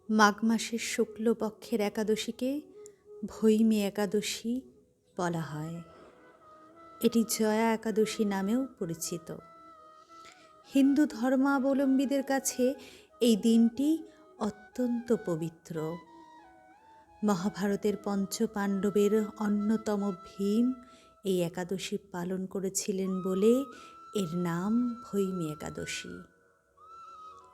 মাঘ মাসের শুক্লপক্ষের একাদশীকে ভৈমী একাদশী বলা হয়। এটি জয়া একাদশী নামেও পরিচিত। হিন্দু ধর্মাবলম্বীদের কাছে এই দিনটি অত্যন্ত পবিত্র। মহাভারতের পঞ্চপাণ্ডবের অন্যতম ভীম এই একাদশী পালন করেছিলেন বলে এর নাম ভৈমী একাদশী।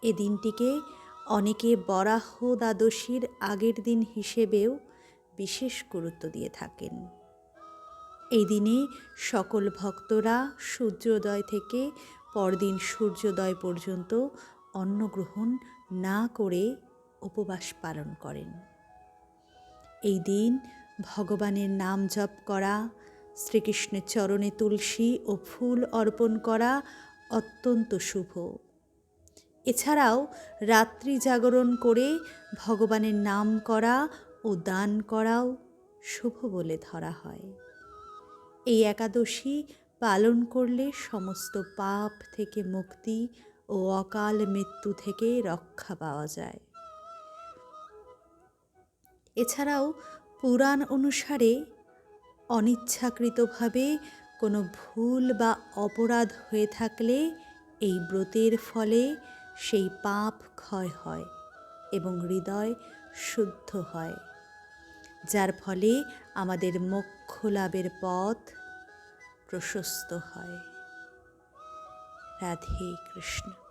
এ দিনটিকে অনেকে বরাহ দ্বাদশীর আগের দিন হিসেবেও বিশেষ গুরুত্ব দিয়ে থাকেন। এই দিনে সকল ভক্তরা সূর্যোদয় থেকে পরদিন সূর্যোদয় পর্যন্ত অন্ন গ্রহণ না করে উপবাস পালন করেন। এই দিন ভগবানের নাম জপ করা, শ্রীকৃষ্ণের চরণে তুলসী ও ফুল অর্পণ করা অত্যন্ত শুভ। এছাড়াও রাত্রি জাগরণ করে ভগবানের নাম করা ও দান করাও শুভ বলে ধরা হয়। এই একাদশী পালন করলে সমস্ত পাপ থেকে মুক্তি ও অকাল মৃত্যু থেকে রক্ষা পাওয়া যায়। এছাড়াও পুরাণ অনুসারে অনিচ্ছাকৃতভাবে কোনো ভুল বা অপরাধ হয়ে থাকলে এই ব্রতের ফলে সেই পাপ ক্ষয় হয় এবং হৃদয় শুদ্ধ হয়, যার ফলে আমাদের মোক্ষ লাভের পথ প্রশস্ত হয়। রাধে কৃষ্ণ।